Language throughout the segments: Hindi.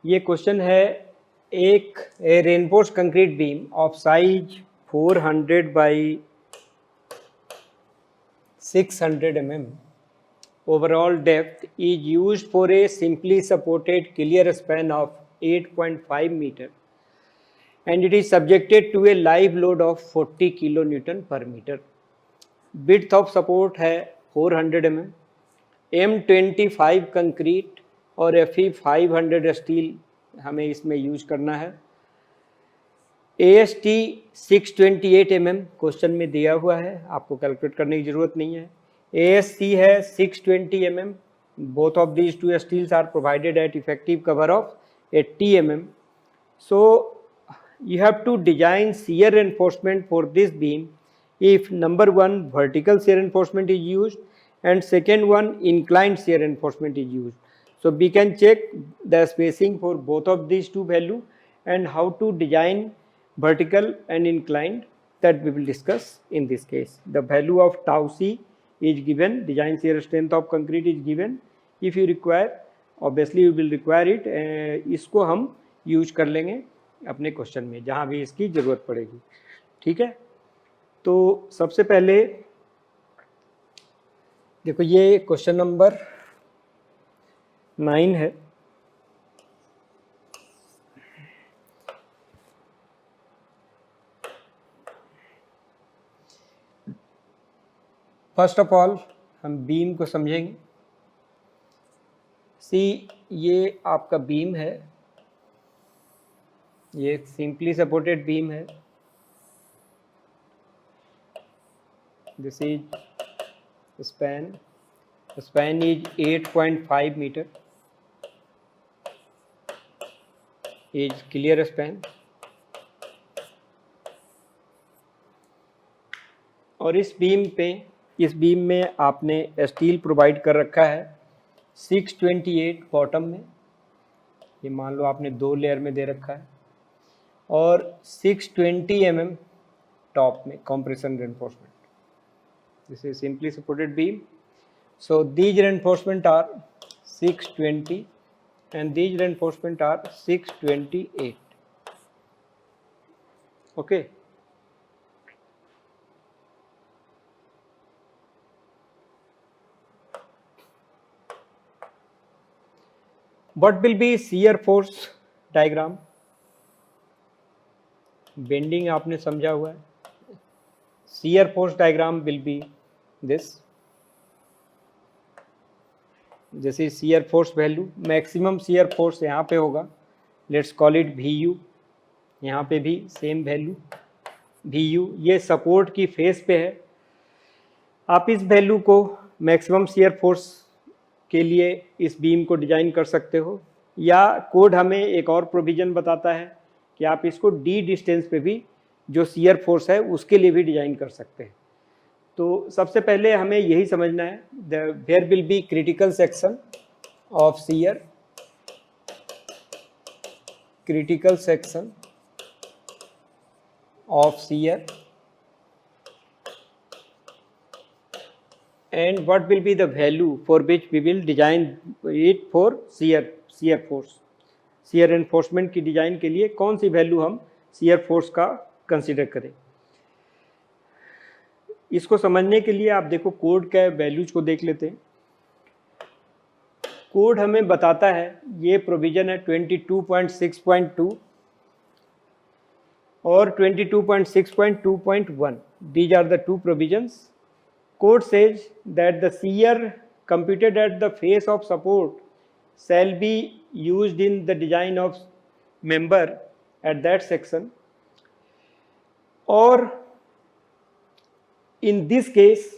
ये क्वेश्चन है, एक reinforce concrete beam of size 400 by 600 mm overall depth is used for a simply supported clear span of 8.5 meter and it is subjected to a live load of 40 kilonewton per meter. Width of support है 400 mm, M25 कंक्रीट और FE 500 स्टील हमें इसमें यूज करना है. AST 628 mm क्वेश्चन में दिया हुआ है, आपको कैलकुलेट करने की जरूरत नहीं है. ASC है 620 mm. Both of these two steels are provided at effective cover of 80 mm. So you have to design shear reinforcement for this beam if number one vertical shear reinforcement is used and second one inclined shear reinforcement is used. So we can check the spacing for both of these two value and how to design vertical and inclined, that we will discuss in this case. The value of tau c is given, design shear strength of concrete is given. If you require, obviously you will require it, इसको हम यूज कर लेंगे अपने क्वेश्चन में जहाँ भी इसकी ज़रूरत पड़ेगी. ठीक है, तो सबसे पहले देखो ये क्वेश्चन नंबर 9 है. फर्स्ट ऑफ ऑल हम बीम को समझेंगे. सी, ये आपका बीम है, ये सिंपली सपोर्टेड बीम है. This is span is 8.5 metre, is clear span. और इस बीम में आपने स्टील प्रोवाइड कर रखा है 628 बॉटम में, ये मान लो आपने 2 लेयर में दे रखा है, और 620 mm टॉप में compression reinforcement. This is simply supported beam. So these reinforcement are 620 and these reinforcement are 628. Okay. What will be shear force diagram? Bending आपने समझा हुआ है. shear force diagram will be this. जैसे shear force value, maximum shear force यहाँ पे होगा, let's call it VU. यहाँ पे भी सेम वैल्यू VU. ये सपोर्ट की फेस पे है. आप इस वैल्यू को मैक्सिमम shear force के लिए इस बीम को डिजाइन कर सकते हो, या कोड हमें एक और प्रोविजन बताता है कि आप इसको डी डिस्टेंस पे भी जो शियर फोर्स है उसके लिए भी डिजाइन कर सकते हैं. तो सबसे पहले हमें यही समझना है, there will be critical section of shear, critical section of shear, and what will be the value for which we will design it for shear force. shear reinforcement की डिजाइन के लिए कौन सी वैल्यू हम shear force का कंसिडर करें. इसको समझने के लिए आप देखो कोड के वैल्यूज को देख लेते हैं. कोड हमें बताता है, ये प्रोविजन है 22.6.2 और 22.6.2.1. these are the two provisions. Code says that the shear computed at the face of support shall be used in the design of member at that section, or in this case,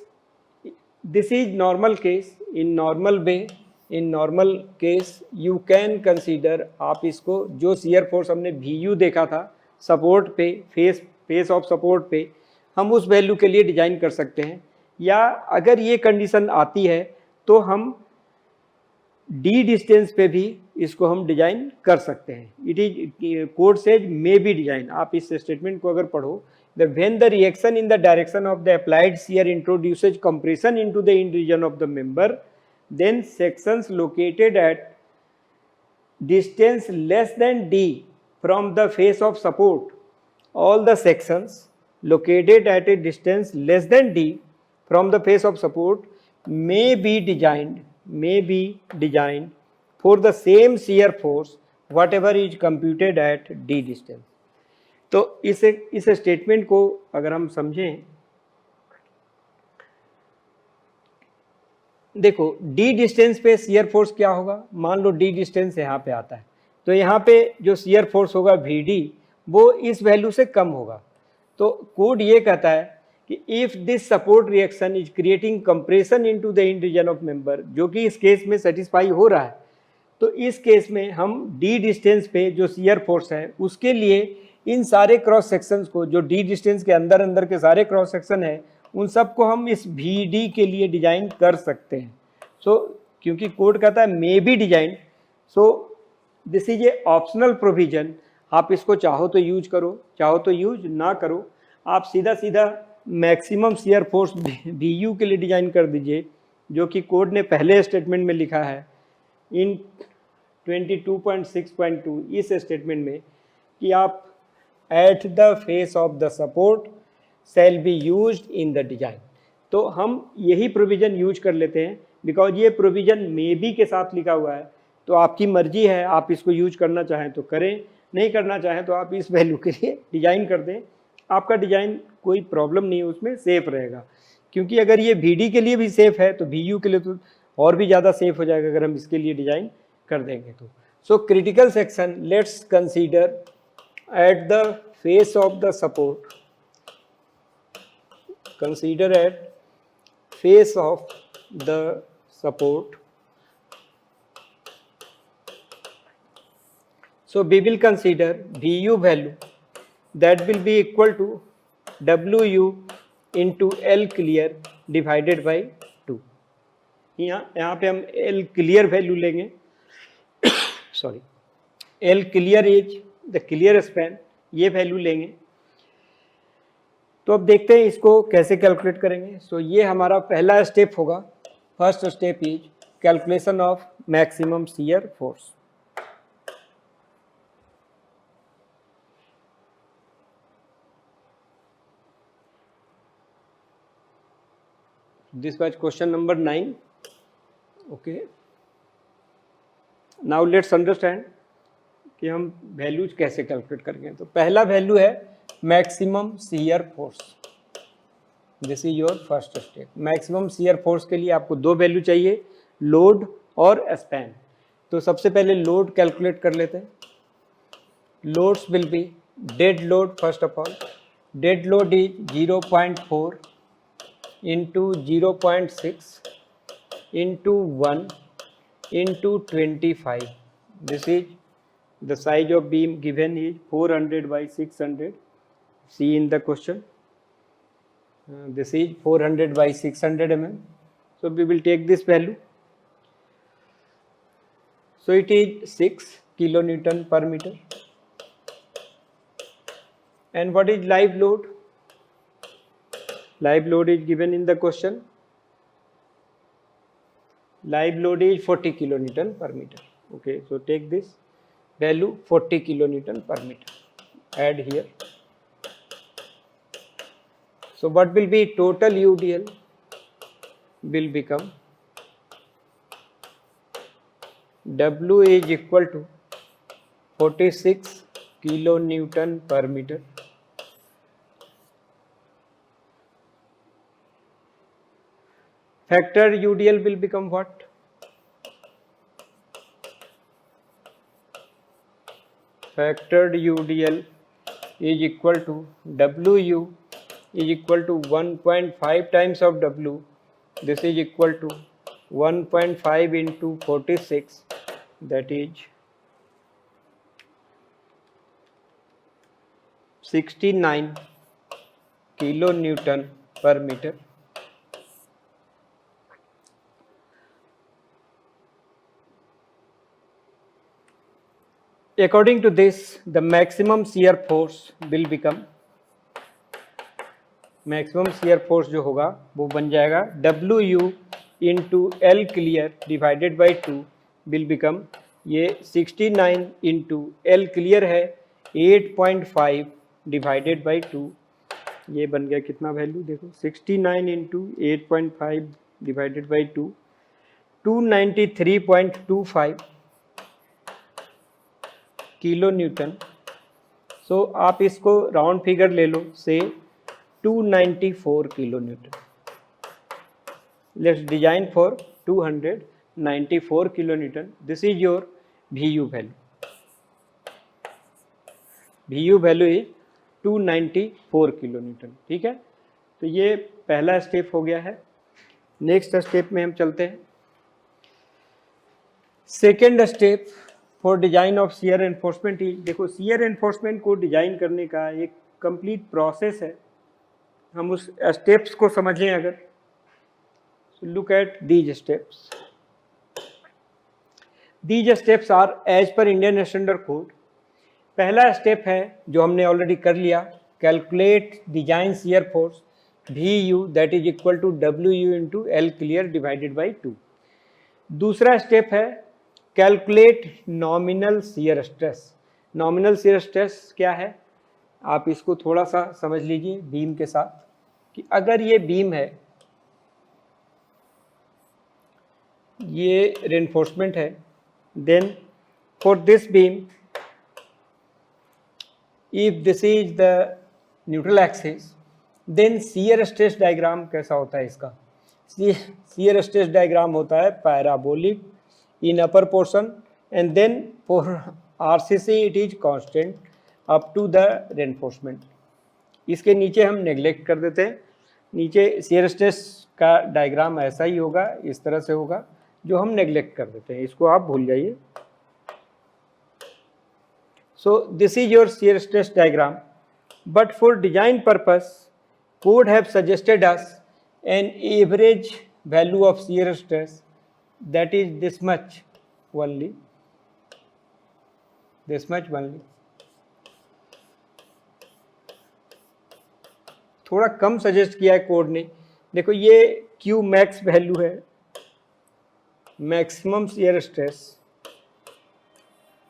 this is normal case. In normal way, in normal case you can consider, आप इसको जो shear force हमने VU देखा था सपोर्ट पे, फेस ऑफ सपोर्ट पे, हम उस वैल्यू के लिए डिजाइन कर सकते हैं. या अगर ये कंडीशन आती है तो हम डी डिस्टेंस पे भी इसको हम डिजाइन कर सकते हैं. It is code says may be design. आप इस स्टेटमेंट को अगर पढ़ो, the when the reaction in the direction of the applied shear introduces compression into the in region of the member, then sections located at distance less than D from the face of support, all the sections located at a distance less than D from the face of support may be designed for the same shear force whatever is computed at D distance. तो इस स्टेटमेंट को अगर हम समझें, देखो डी डिस्टेंस पे शियर फोर्स क्या होगा, मान लो डी डिस्टेंस यहाँ पे आता है, तो यहाँ पे जो शियर फोर्स होगा वी वो इस वैल्यू से कम होगा। तो कोड ये कहता है कि if this support reaction is creating compression into the end region of member, जो कि इस केस में सेटिस्फाई हो रहा है, तो इस केस में हम डी डिस्टेंस पे जो शियर फोर्स है उसके लिए इन सारे क्रॉस सेक्शंस को, जो डी डिस्टेंस के अंदर अंदर के सारे क्रॉस सेक्शन है, उन सबको हम इस वी के लिए डिजाइन कर सकते हैं। सो क्योंकि कोड कहता है मे be design, so this is a optional provision. आप इसको चाहो तो यूज करो, चाहो तो यूज ना करो। आप सीधा सीधा मैक्सिमम शियर फोर्स वी के लिए डिजाइन कर दीजिए, जो कि कोड ने पहले स्टेटमेंट में लिखा है इन 22.6.2 इस स्टेटमेंट में कि आप at the face of the support shall be used in the design. तो हम यही प्रोविजन यूज कर लेते हैं, बिकॉज ये प्रोविजन मे बी के साथ लिखा हुआ है। तो आपकी मर्जी है, आप इसको यूज करना चाहें तो करें, नहीं करना चाहें तो आप इस वैल्यू के लिए डिजाइन कर दें। आपका डिजाइन कोई प्रॉब्लम नहीं है, उसमें सेफ रहेगा। क्योंकि अगर ये वी के लिए भी सेफ है तो वी के लिए तो और भी ज़्यादा सेफ हो जाएगा अगर हम इसके लिए डिजाइन कर देंगे तो। So critical section let's consider at the face of the support, consider at face of the support. So we will consider Vu value that will be equal to Wu into L clear divided by 2. यहाँ पे हम L clear वैल्यू लेंगे, sorry L clear is the clear span, ये वैल्यू लेंगे। तो अब देखते हैं इसको कैसे कैलकुलेट करेंगे। सो ये हमारा पहला स्टेप होगा। First step is calculation of maximum shear force. This was question number 9। Okay, now let's understand कि हम वैल्यूज कैसे कैलकुलेट करेंगे। तो पहला वैल्यू है maximum shear force. This is your first step. Maximum shear force के लिए आपको दो वैल्यू चाहिए, लोड और स्पैन। तो सबसे पहले लोड कैलकुलेट कर लेते हैं। Loads will be dead load. First of all dead load is 0.4 into 0.6 into 1 into 25। This is the size of beam given is 400 by 600. See in the question, this is 400 by 600 mm. So we will take this value. So it is 6 kilonewton per meter. And what is live load? Live load is given in the question. Live load is 40 kilonewton per meter. Okay, so take this value 40 kilonewton per meter, add here. So what will be total UDL will become W is equal to 46 kilonewton per meter. Factor UDL will become what? Factored UDL is equal to Wu is equal to 1.5 times of W. This is equal to 1.5 into 46, that is 69 kilonewton per meter. According to this, the maximum shear force will become, maximum shear force जो होगा वो बन जाएगा Wu into L clear divided by 2 will become ये 69 इंटू एल क्लियर है 8.5 डिवाइडेड बाई 2, ये बन गया कितना वैल्यू देखो 69 into 8.5 divided by 2, 293.25 kilo newton. So आप इसको राउंड फिगर ले लो से 294 kilo newton. Let's design for 294 kilo newton. This is your VU value. VU value is 294 kilo newton. ठीक है, तो ये पहला स्टेप हो गया है। नेक्स्ट स्टेप में हम चलते हैं। Second step for design of shear enforcement is, देखो शियर एनफोर्समेंट को डिजाइन करने का एक कंप्लीट प्रोसेस है। हम उस स्टेप्स को समझें अगर, look at these steps. These steps are as per Indian standard code. पहला स्टेप है जो हमने ऑलरेडी कर लिया, calculate design shear force VU that is equal to WU into L clear divided by 2। दूसरा स्टेप है calculate nominal shear stress. Nominal shear stress क्या है, आप इसको थोड़ा सा समझ लीजिए बीम के साथ, कि अगर ये बीम है, ये रेनफोर्समेंट है, then for this beam if this is the neutral axis then shear stress diagram कैसा होता है इसका, shear stress diagram होता है parabolic in upper portion and then for RCC it is constant up to the reinforcement। इसके नीचे हम नेग्लेक्ट कर देते हैं, नीचे shear stress का डायग्राम ऐसा ही होगा, इस तरह से होगा जो हम नेग्लेक्ट कर देते हैं, इसको आप भूल जाइए। So this is your shear stress diagram, but for design purpose code have suggested us an average value of shear stress that is this much only, this much only। थोड़ा कम सजेस्ट किया है कोड ने। देखो ये Q मैक्स वैल्यू है, मैक्सिमम शियर स्ट्रेस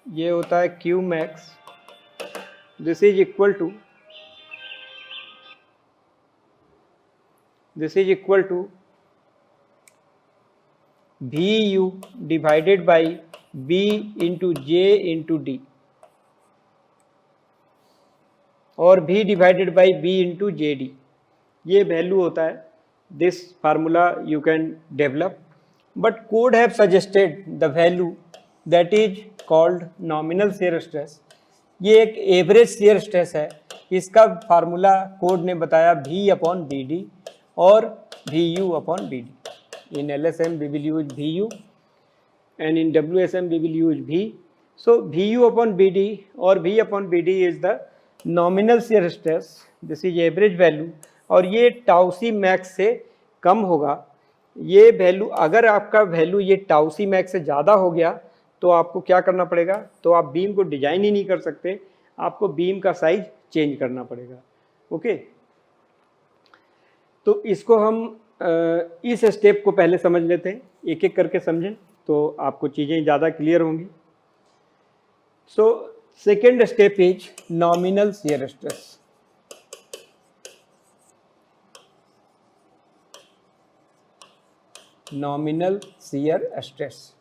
ये होता है Q max. This is equal to VU divided by B into J into D और V divided by B into JD, ये वैल्यू होता है। This formula you can develop, but code have suggested the value that is called nominal shear stress. ये एक एवरेज शियर स्ट्रेस है, इसका फार्मूला कोड ने बताया V/BD और VU/BD। In LSM we will use VU and in WSM we will use V। so VU/BD और V/BD is the nominal shear stress, this is average value, और ये टाउ सी मैक्स से कम होगा। ये वैल्यू, अगर आपका वैल्यू ये टाउ सी मैक्स से ज़्यादा हो गया तो आपको क्या करना पड़ेगा, तो आप बीम को डिजाइन ही नहीं कर सकते, आपको बीम का साइज चेंज करना पड़ेगा। ओके, तो इसको हम इस स्टेप को पहले समझ लेते हैं, एक एक करके समझें तो आपको चीज़ें ज़्यादा क्लियर होंगी। So second step is nominal shear stress. Nominal shear stress,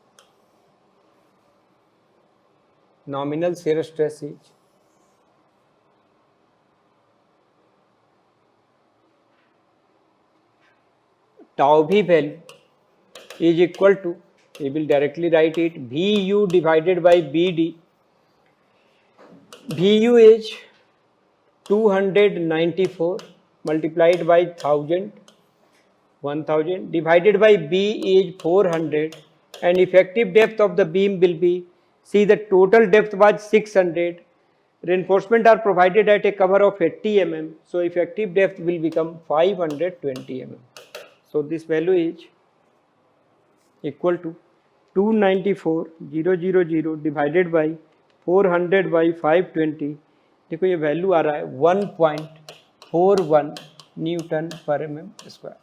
nominal shear stress is tau v value is equal to, we will directly write it, VU divided by BD। VU is 294 multiplied by 1000 divided by B is 400 and effective depth of the beam will be, see the total depth was 600, reinforcement are provided at a cover of 80 mm, so effective depth will become 520 mm। so this value is equal to 294,000 divided by 400 by 520। देखो ये वैल्यू आ रहा है 1.41 न्यूटन पर mm स्क्वायर।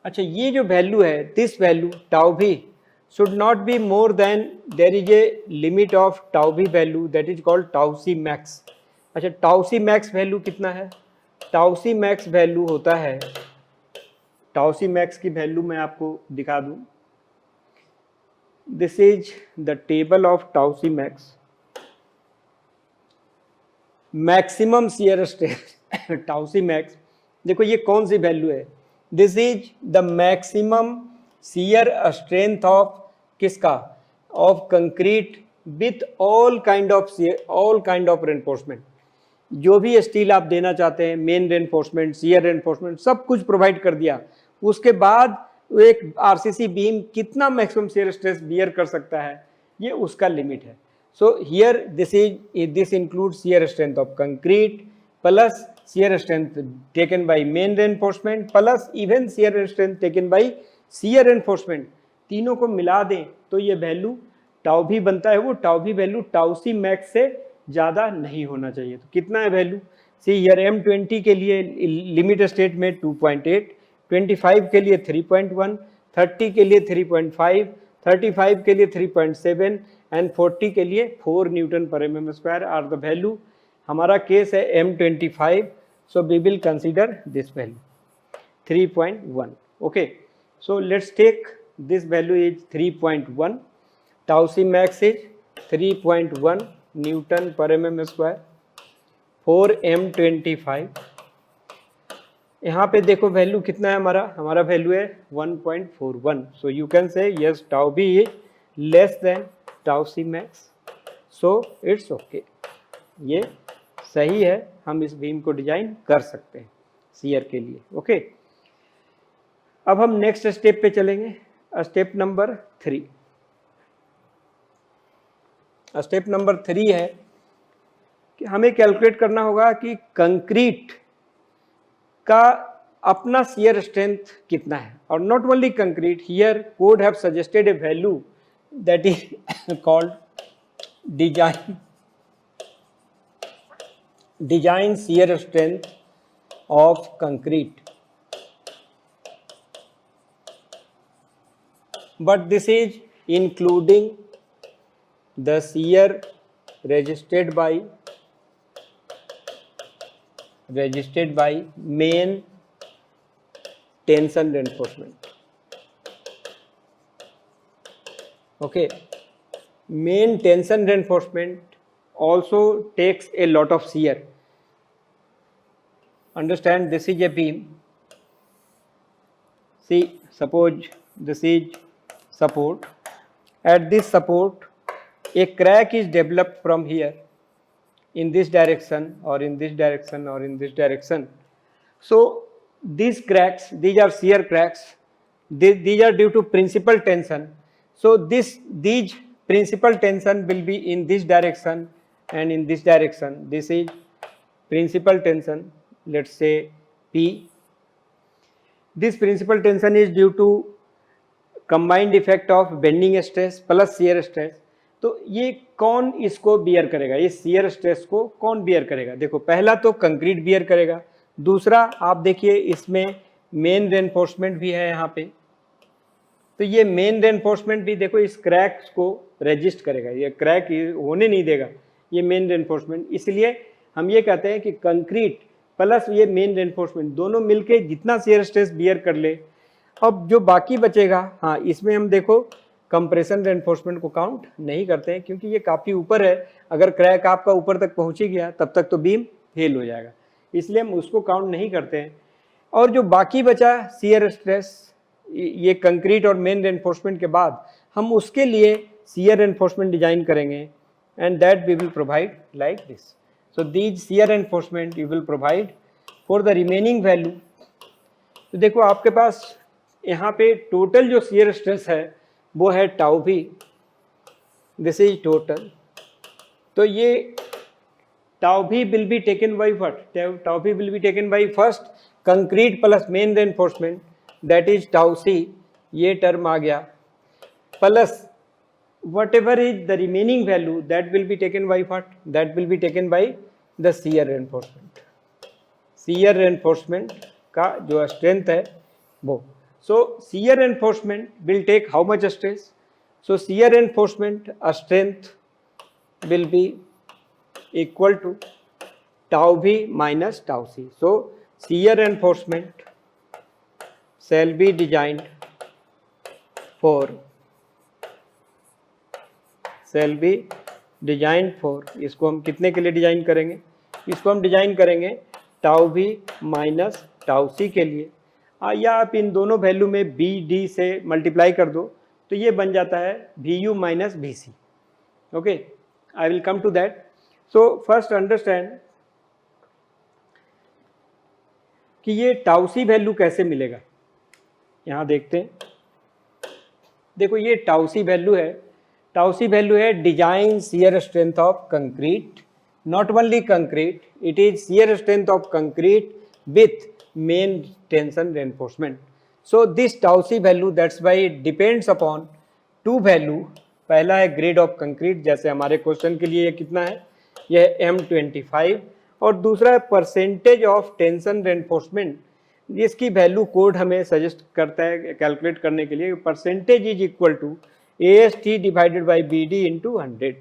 अच्छा, ये जो वैल्यू है, दिस वैल्यू टाउ भी should not be more than, there is a limit of tau v value that is called tau c max. अच्छा, tau c max वैल्यू कितना है? tau c max वैल्यू होता है, tau c max की वैल्यू मैं आपको दिखा दूं. This is the table of tau c max. Maximum shear stress tau c max, देखो ये कौन सी वैल्यू है? This is the maximum shear strength of किसका? Of concrete with all kind of reinforcement. जो भी स्टील आप देना चाहते हैं, मेन रेनफोर्समेंट, शियर रेनफोर्समेंट, सब कुछ प्रोवाइड कर दिया. उसके बाद एक आरसीसी बीम कितना मैक्सिमम शियर स्ट्रेस बियर कर सकता है, ये उसका लिमिट है. So here this includes shear strength of concrete plus shear strength taken by main reinforcement plus even shear strength taken by shear reinforcement. तीनों को मिला दें तो ये वैल्यू टाउ भी बनता है. वो टाउ भी वैल्यू टाउ सी मैक्स से ज़्यादा नहीं होना चाहिए. तो कितना है वैल्यू? सी हियर M20 के लिए लिमिट स्टेट में 2.8, 25 के लिए 3.1, 30 के लिए 3.5, 35 के लिए 3.7 एंड 40 के लिए 4 newton per mm square are the value. हमारा केस है M25, so we will consider this value 3.1. Okay, so let's take this value is 3.1. Tau C max is 3.1 newton per mm square for M25. यहाँ पे देखो वैल्यू कितना है हमारा वैल्यू है 1.41. So you can say yes tau B is less than tau C max, so it's okay. ये सही है, हम इस बीम को डिजाइन कर सकते हैं शियर के लिए. ओके, अब हम नेक्स्ट स्टेप पे चलेंगे. Step number 3. स्टेप नंबर 3 है कि हमें कैलकुलेट करना होगा कि कंक्रीट का अपना शियर स्ट्रेंथ कितना है. और not only concrete, here code have suggested A value that is called design shear strength of concrete, but this is including the shear resisted by main tension reinforcement. Okay, main tension reinforcement also takes a lot of shear. Understand, this is a beam. See, suppose this is support. At this support, a crack is developed from here in this direction or in this direction or in this direction. So these cracks, these are shear cracks. These are due to principal tension. So these principal tension will be in this direction and in this direction. This is principal tension, let's say P. This principal tension is due to combined effect of bending stress plus shear stress. तो ये कौन इसको बियर करेगा? ये shear stress को कौन बियर करेगा? देखो, पहला तो कंक्रीट बियर करेगा. दूसरा आप देखिए इसमें मेन रेनफोर्समेंट भी है यहाँ पे. तो ये मेन रेनफोर्समेंट भी देखो इस क्रैक को रेजिस्ट करेगा, ये क्रैक होने नहीं देगा, ये मेन रेनफोर्समेंट. इसलिए हम ये कहते हैं कि कंक्रीट प्लस ये मेन रेनफोर्समेंट दोनों मिलके जितना शियर स्ट्रेस बियर कर ले. अब जो बाकी बचेगा, हाँ, इसमें हम देखो कंप्रेशन रेनफोर्समेंट को काउंट नहीं करते हैं क्योंकि ये काफ़ी ऊपर है. अगर क्रैक आपका ऊपर तक पहुँच ही गया तब तक तो बीम फेल हो जाएगा, इसलिए हम उसको काउंट नहीं करते हैं. और जो बाकी बचा शियर स्ट्रेस, ये कंक्रीट और मेन रेनफोर्समेंट के बाद हम उसके लिए शियर रेनफोर्समेंट डिजाइन करेंगे and that we will provide like this. So these shear reinforcement you will provide for the remaining value. तो देखो आपके पास यहाँ पे टोटल जो शियर स्ट्रेस है वो है टाउ भी, दिस इज टोटल. तो ये tau v will be taken by what? Tau v will be taken by first concrete plus main reinforcement, that is tau c, ये टर्म आ गया, plus whatever is the remaining value that will be taken by what? That will be taken by the shear reinforcement. Shear reinforcement का जो स्ट्रेंथ है वो. So shear reinforcement will take how much stress? So shear reinforcement strength will be equal to tau v minus tau c. So shear reinforcement shall be designed for इसको हम कितने के लिए डिजाइन करेंगे, इसको हम डिजाइन करेंगे tau v minus tau C के लिए, या आप इन दोनों वैल्यू में बी डी से मल्टीप्लाई कर दो तो ये बन जाता है V U minus V C. Okay, I will come to that. So first understand कि ये टाउ सी वैल्यू कैसे मिलेगा. यहाँ देखते हैं, देखो ये टाउ सी वैल्यू है. टाउ सी वैल्यू है design shear strength of concrete, not only concrete, it is shear strength of concrete with main tension reinforcement. So this tau C value that's why it depends upon two value. पहला है ग्रेड ऑफ कंक्रीट, जैसे हमारे क्वेश्चन के लिए ये कितना है, यह M25, और दूसरा है परसेंटेज ऑफ टेंशन रेनफोर्समेंट, जिसकी वैल्यू कोड हमें सजेस्ट करता है कैलकुलेट करने के लिए. Percentage is equal to AST divided by BD into 100.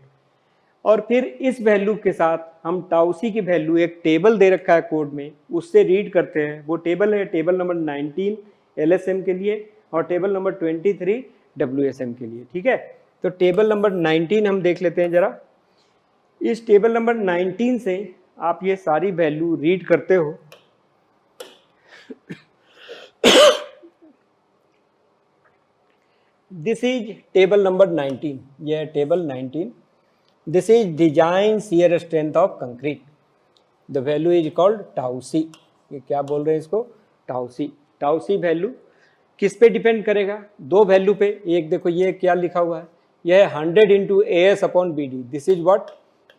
और फिर इस वैल्यू के साथ हम टाउ सी की वैल्यू एक टेबल दे रखा है कोड में, उससे रीड करते हैं. वो टेबल है टेबल नंबर 19 LSM के लिए और टेबल नंबर 23 WSM के लिए. ठीक है, तो टेबल नंबर 19 हम देख लेते हैं जरा. इस टेबल नंबर 19 से आप ये सारी वैल्यू रीड करते हो. दिस इज टेबल नंबर 19, यह table 19. This is design shear strength of concrete. The value is called tau c. ये क्या बोल रहे हैं इसको, टाउ सी. टाउ सी वैल्यू किस पे डिपेंड करेगा, दो वैल्यू पे. एक देखो ये क्या लिखा हुआ है, यह है 100 into AS upon BD. This is what,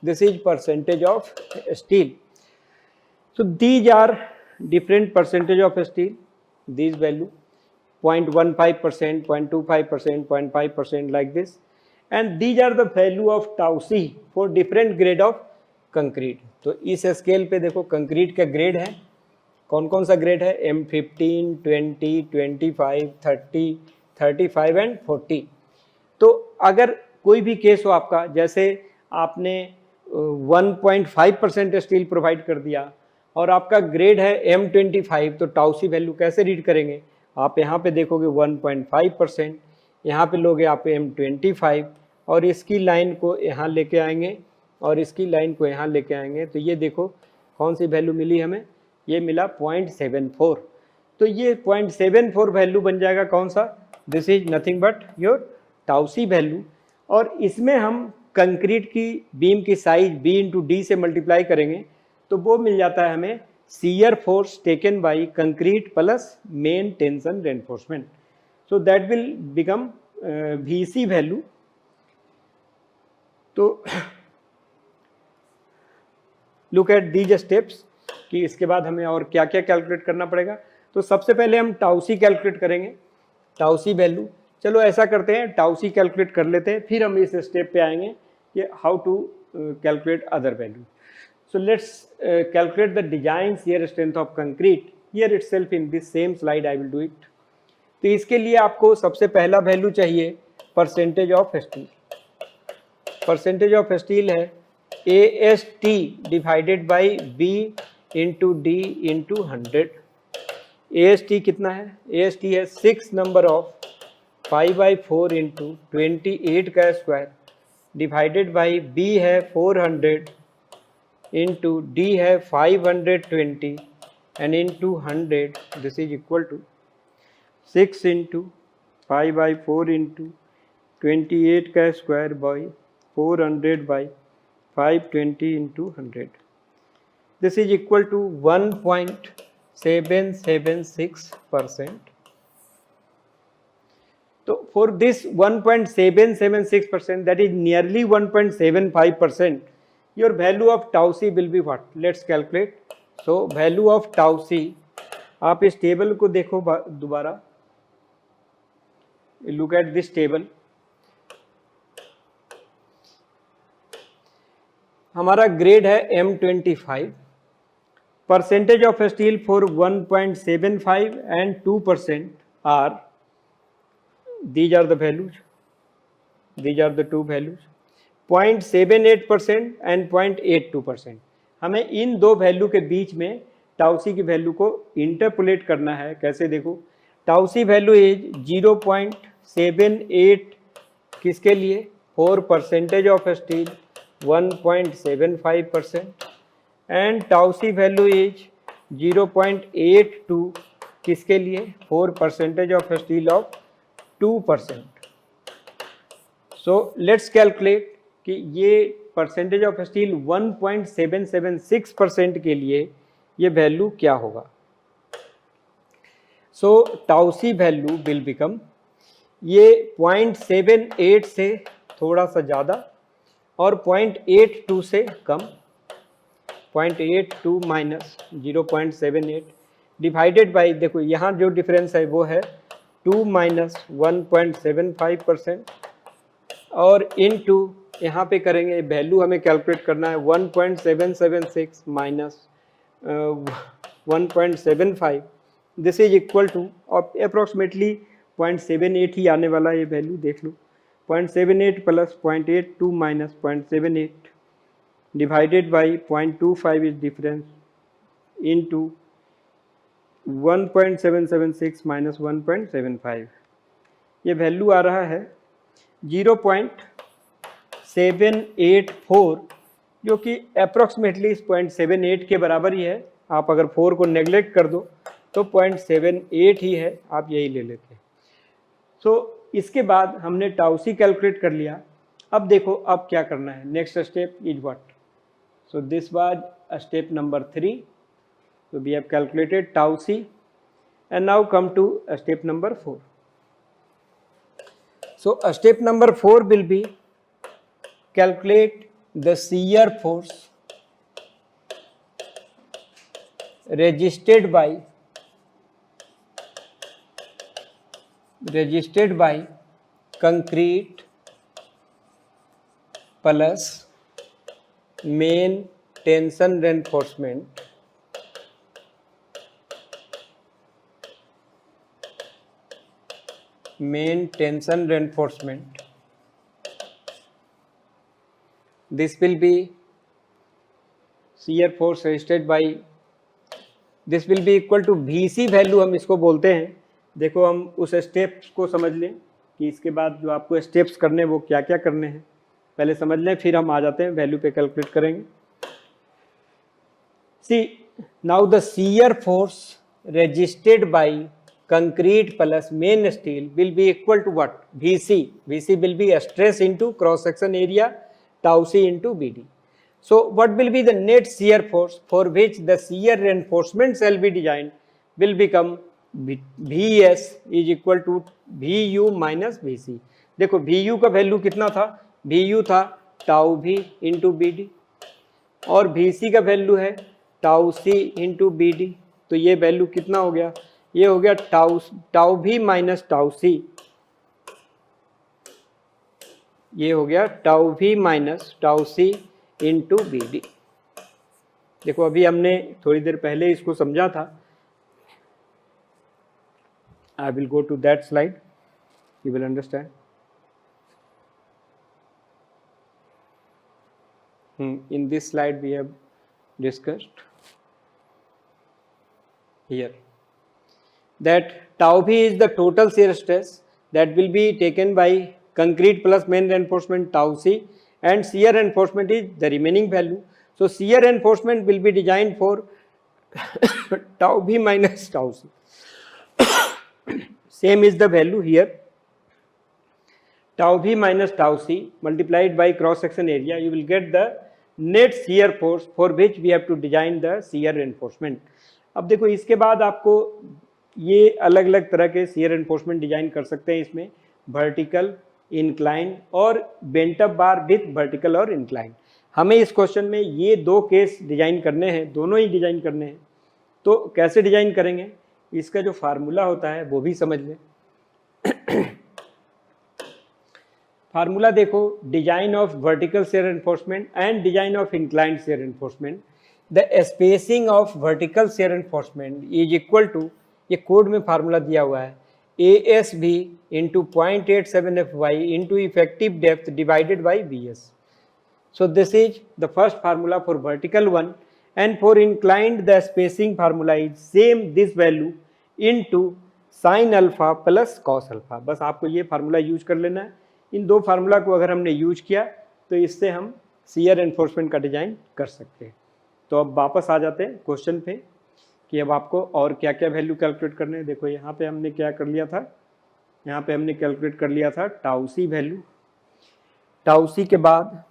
this is percentage of steel. So these are different percentage of steel, these value 0.15%, 0.25%, 0.5% like this, and these are the value of tau c for different grade of concrete. तो इस स्केल पे देखो कंक्रीट का ग्रेड है, कौन कौन सा ग्रेड है, M15, 20, 25, 30, 35 एंड 40. तो अगर कोई भी केस हो आपका, जैसे आपने 1.5% स्टील प्रोवाइड कर दिया और आपका ग्रेड है M25, तो टाउ सी वैल्यू कैसे रीड करेंगे, आप यहाँ पे देखोगे 1.5%, यहाँ पे लोगे आप M25 और इसकी लाइन को यहाँ लेके आएंगे और इसकी लाइन को यहाँ लेके आएंगे. तो ये देखो कौन सी वैल्यू मिली हमें, ये मिला 0.74. तो ये 0.74 वैल्यू बन जाएगा कौन सा, this is nothing but your tau C value. और इसमें हम कंक्रीट की बीम की साइज B इंटू D से मल्टीप्लाई करेंगे तो वो मिल जाता है हमें shear force taken by concrete plus main tension reinforcement. So that will become VC value. तो लुक एट दीज स्टेप्स कि इसके बाद हमें और क्या क्या कैलकुलेट करना पड़ेगा. तो सबसे पहले हम टाउ सी कैलकुलेट करेंगे, टाउ सी वैल्यू. चलो ऐसा करते हैं, टाउ सी कैलकुलेट कर लेते हैं, फिर हम इस स्टेप पे आएंगे कि how to calculate other value. So let's calculate the design shear strength of concrete here itself in this same slide I will do it. तो इसके लिए आपको सबसे पहला वैल्यू चाहिए percentage of steel. Percentage of steel है AST divided by B into D into 100. AST कितना है, AST है 6 नंबर ऑफ 5/4 इंटू 28 का स्क्वायर डिवाइडेड बाई B है 400 इंटू D है 520 and into 100. This is equal to 6 into 5/4 into 28 का square by 400 by 520 into 100. This is equal to 1.776%. तो for this 1.776%, that is nearly 1.75%, your value of tau c will be what? Let's calculate. So value of tau c, आप इस टेबल को देखो दोबारा, look at this table. हमारा ग्रेड है M25. Percentage of steel for 1.75 and 2% are, these are the values. These are the two values 0.78% and 0.82%। हमें इन दो वैल्यू के बीच में टाउ सी की वैल्यू को इंटरपोलेट करना है। कैसे देखो, टाउ सी वैल्यू इज 0.78 किसके लिए, for percentage of steel 1.75% and tau C value is 0.82 किसके लिए, for percentage of steel of 2%। So let's calculate कि ये परसेंटेज ऑफ स्टील 1.776% के लिए ये वैल्यू क्या होगा। So tau C value will become, ये 0.78 से थोड़ा सा ज़्यादा और 0.82 से कम, 0.82 माइनस 0.78 डिवाइडेड बाई, देखो यहाँ जो डिफरेंस है वो है 2 माइनस 1.75% और इनटू यहाँ पे करेंगे वैल्यू हमें कैलकुलेट करना है 1.776 minus 1.75, this is equal to, और अप्रोक्सीमेटली 0.78 ही आने वाला है ये वैल्यू, देख लो 0.78 plus 0.82 minus 0.78 divided by 0.25 is difference into 1.776 minus 1.75, ये वैल्यू आ रहा है 0.784, जो कि अप्रोक्सीमेटली 0.78 के बराबर ही है। आप अगर 4 को नेग्लेक्ट कर दो तो 0.78 ही है, आप यही ले लेते हैं। सो इसके बाद हमने टाउ सी कैलकुलेट कर लिया। अब देखो अब क्या करना है, next step is what. So this was step number 3, so we have calculated tau c and now come to step number 4. So step number 4 will be calculate the shear force resisted by concrete plus main tension reinforcement this will be shear force resisted by, this will be equal to VC value हम इसको बोलते हैं। देखो हम उस स्टेप्स को समझ लें कि इसके बाद जो आपको स्टेप्स करने हैं वो क्या क्या करने हैं, पहले समझ लें फिर हम आ जाते हैं वैल्यू पे कैलकुलेट करेंगे। See now the shear force resisted by concrete plus main steel will be equal to what, VC will be a stress into cross section area, tau c into BD. So what will be the net shear force for which the shear reinforcement shall be designed will become VS is equal to VU minus VC। देखो VU का वैल्यू कितना था, VU था tau v into BD और VC का वैल्यू है tau c into BD, तो ये वैल्यू कितना हो गया, ये हो गया टाउ भी माइनस टाउ सी, ये हो गया टाउ भी minus tau C into B D. देखो अभी हमने थोड़ी देर पहले इसको समझा था, I will go to that slide, you will understand. In this slide we have discussed here that tau v is the total shear stress that will be taken by concrete plus main reinforcement tau c and shear reinforcement is the remaining value. So shear reinforcement will be designed for tau v minus tau c, same is the value here, tau v minus tau c multiplied by cross section area, you will get the net shear force for which we have to design the shear reinforcement. अब देखो इसके बाद आपको ये अलग अलग तरह के shear reinforcement डिजाइन कर सकते हैं, इसमें वर्टिकल, इंक्लाइन और bent up bar with vertical और इंक्लाइन। हमें इस क्वेश्चन में ये दो केस डिजाइन करने हैं, दोनों ही डिजाइन करने हैं। तो कैसे डिजाइन करेंगे, इसका जो फार्मूला होता है वो भी समझ लें। फार्मूला देखो, design of vertical shear reinforcement and design of inclined shear reinforcement, the spacing of vertical shear reinforcement is equal to, ये कोड में फार्मूला दिया हुआ है, ASB into 0.87 FY into effective depth divided by BS. So this is the first formula for vertical one, and for inclined the spacing formula is same this value into sin alpha plus cos alpha. बस आपको ये फार्मूला यूज कर लेना है. इन दो फार्मूला को अगर हमने यूज किया तो इससे हम शियर एनफोर्समेंट का डिजाइन कर सकते हैं. तो अब वापस आ जाते हैं क्वेश्चन पे कि अब आपको और क्या क्या वैल्यू कैलकुलेट करने हैं. देखो यहाँ पे हमने क्या कर लिया था, यहाँ पे हमने कैलकुलेट कर लिया था टाउ सी वैल्यू. टाउ सी के बाद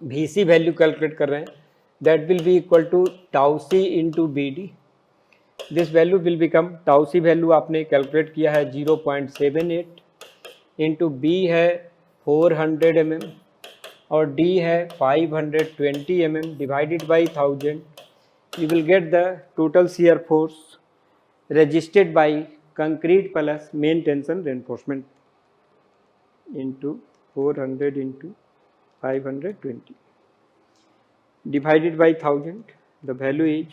VC वैल्यू कैलकुलेट कर रहे हैं. That will be equal to tau C into BD. This value will become, tau C value आपने कैलकुलेट किया है 0.78 इंटू B है 400 mm और D है 520 mm divided by 1000. You will get the total shear force resisted by concrete plus main tension reinforcement into 400 into 520 divided by 1000. The value is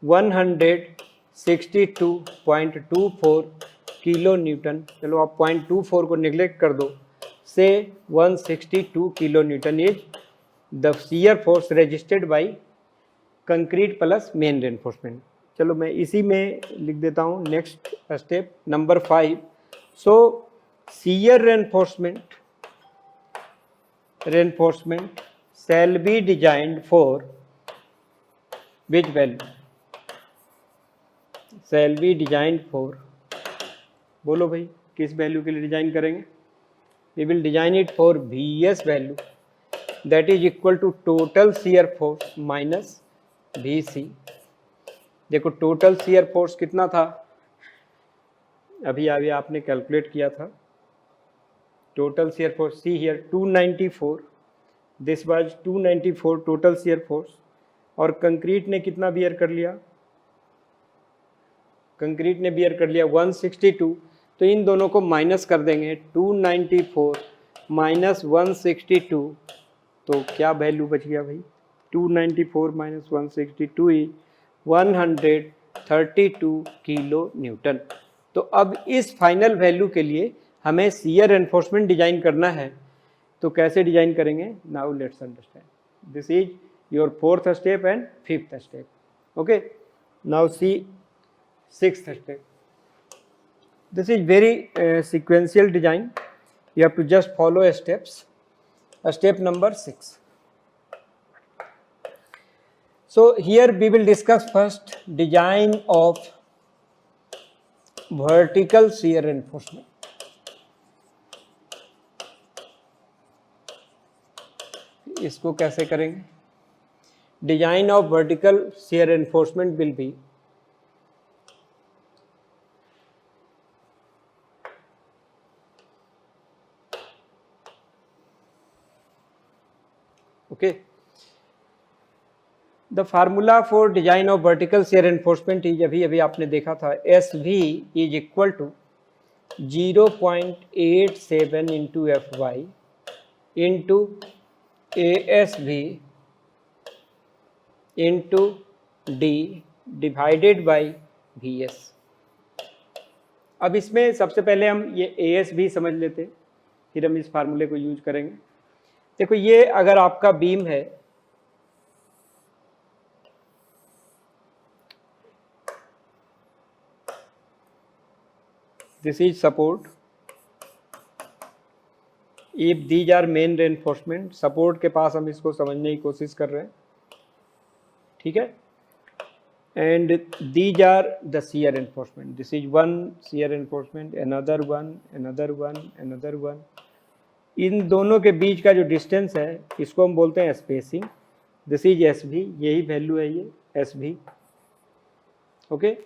162.24 kilo Newton. चलो आप 0.24 को निगलेक्ट कर दो, से 162 kilo Newton is the shear force resisted by concrete plus main reinforcement. चलो मैं इसी में लिख देता हूँ next step number 5. So shear reinforcement shall be designed for which value? Shall be designed for, बोलो भाई किस वैल्यू के लिए डिजाइन करेंगे? We will design it for VS value that is equal to total shear force minus VC. देखो टोटल शियर फोर्स कितना था, अभी आपने कैलकुलेट किया था. Total shear force see here 294, this was 294 total shear force. और कंक्रीट ने कितना बियर कर लिया? कंक्रीट ने बियर कर लिया 162. तो इन दोनों को माइनस कर देंगे, 294 माइनस 162. तो क्या वैल्यू बच गया भाई? 294 माइनस 162 इज 132 किलो न्यूटन. तो अब इस फाइनल वैल्यू के लिए हमें शियर एनफोर्समेंट डिजाइन करना है. तो कैसे डिजाइन करेंगे? Now let's understand. This is your 4th step and 5th step. Okay, now see 6th step. This is very sequential design. You have to just follow steps. Step number 6. So here we will discuss first design of vertical shear reinforcement. इसको कैसे करेंगे? Design of vertical shear reinforcement will be okay. The formula for design of vertical shear reinforcement is अभी आपने देखा था SV is equal to 0.87 into FY into ASV into D divided by VS. अब इसमें सबसे पहले हम ये ASV समझ लेते, फिर हम इस फार्मूले को यूज करेंगे. देखो ये अगर आपका बीम है, this is support, if these are main reinforcement, support के पास हम इसको समझने की कोशिश कर रहे हैं, ठीक है. And these are the shear reinforcement. This is one shear reinforcement, another one, another one, another one. इन दोनों के बीच का जो डिस्टेंस है इसको हम बोलते हैं स्पेसिंग. दिस इज SV, यही वैल्यू है ये SV. ओके,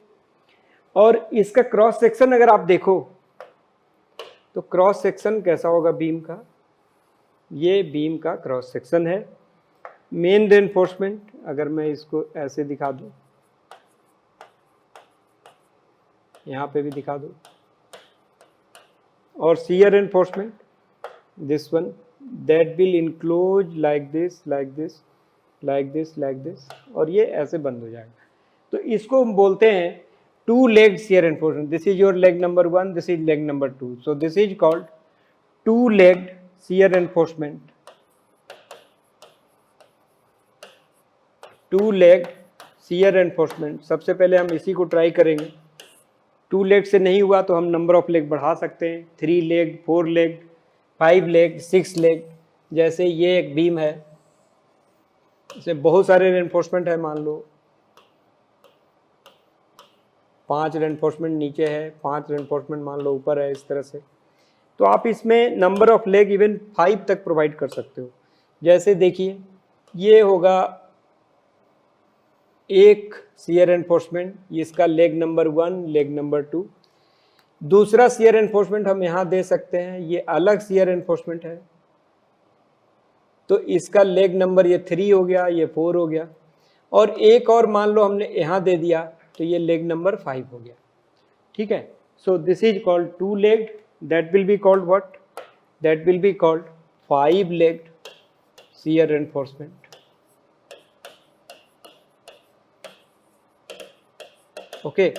और इसका क्रॉस सेक्शन अगर आप देखो तो क्रॉस सेक्शन कैसा होगा बीम का? ये बीम का क्रॉस सेक्शन है. मेन रेनफोर्समेंट अगर मैं इसको ऐसे दिखा दूं, यहाँ पे भी दिखा दूं, और shear reinforcement this one that will enclose like this, like this, like this, like this, और ये ऐसे बंद हो जाएगा. तो इसको हम बोलते हैं two-legged shear reinforcement. This is your leg number 1, this is leg number 2. So this is called two-legged shear reinforcement. two-legged shear reinforcement. सबसे पहले हम इसी को ट्राई करेंगे. 2 लेग से नहीं हुआ तो हम नंबर ऑफ लेग बढ़ा सकते हैं. 3 लेग, 4 लेग, 5 लेग, 6 लेग. जैसे ये एक बीम है, इसे बहुत सारे रेनफोर्समेंट है. मान लो 5 रेनफोर्समेंट नीचे है, 5 रेनफोर्समेंट मान लो ऊपर है. इस तरह से तो आप इसमें नंबर ऑफ लेग इवन 5 तक प्रोवाइड कर सकते हो. जैसे देखिए ये होगा एक शियर एनफोर्समेंट, इसका लेग नंबर 1, लेग नंबर 2. दूसरा शियर एनफोर्समेंट हम यहाँ दे सकते हैं, ये अलग शियर एनफोर्समेंट है, तो इसका लेग नंबर ये 3 हो गया, ये 4 हो गया. और एक और मान लो हमने यहाँ दे दिया तो ये लेग नंबर 5 हो गया. ठीक है. So this is called to legged. That will be called what? That will be called 5 legged shear enforcement. Okay,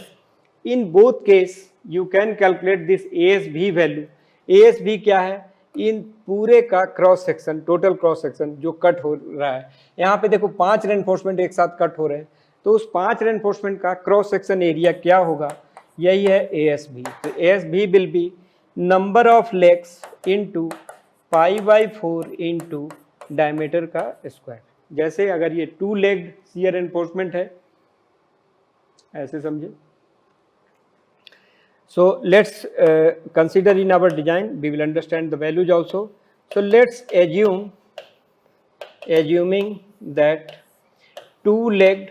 in both case you can calculate this ASB value. ASB क्या है? इन पूरे का cross section, total cross section जो कट हो रहा है. यहाँ पे देखो 5 रेनफोर्समेंट एक साथ कट हो रहे हैं, तो उस 5 रेनफोर्समेंट का क्रॉस सेक्शन एरिया क्या होगा? यही है ASB. तो ASB will be number of legs into π/4 into diameter का स्क्वायर. जैसे अगर ये 2 लेग्ड शियर रेनफोर्समेंट है, ऐसे समझे. So let's consider in our design, we will understand the values also. So let's assuming that 2-legged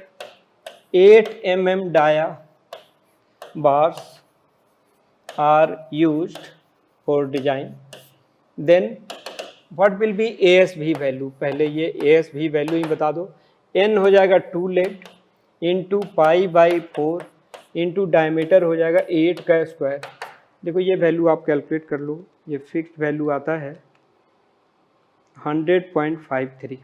8 mm dia bars are used for design. Then what will be ASB value? पहले ये ASB value ही बता दो. N हो जाएगा 2-legged इंटू π/4 इंटू डायमीटर हो जाएगा 8 का स्क्वायर. देखो ये वैल्यू आप कैलकुलेट कर लो. ये फिक्स्ड वैल्यू आता है 100.53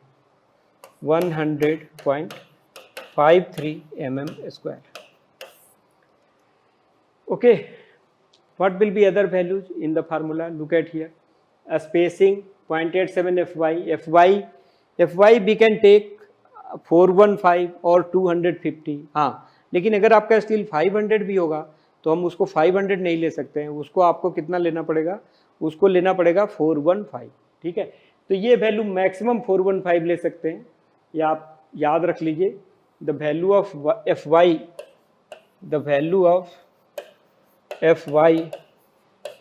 mm square. Okay. What will be other values in the formula? Look at here. Spacing 0.87 fy we can take 415 और 250. हाँ, लेकिन अगर आपका स्टील 500 भी होगा तो हम उसको 500 नहीं ले सकते हैं. उसको आपको कितना लेना पड़ेगा? उसको लेना पड़ेगा 415. ठीक है. तो ये वैल्यू मैक्सिमम 415 ले सकते हैं. या आप याद रख लीजिए, the value of fy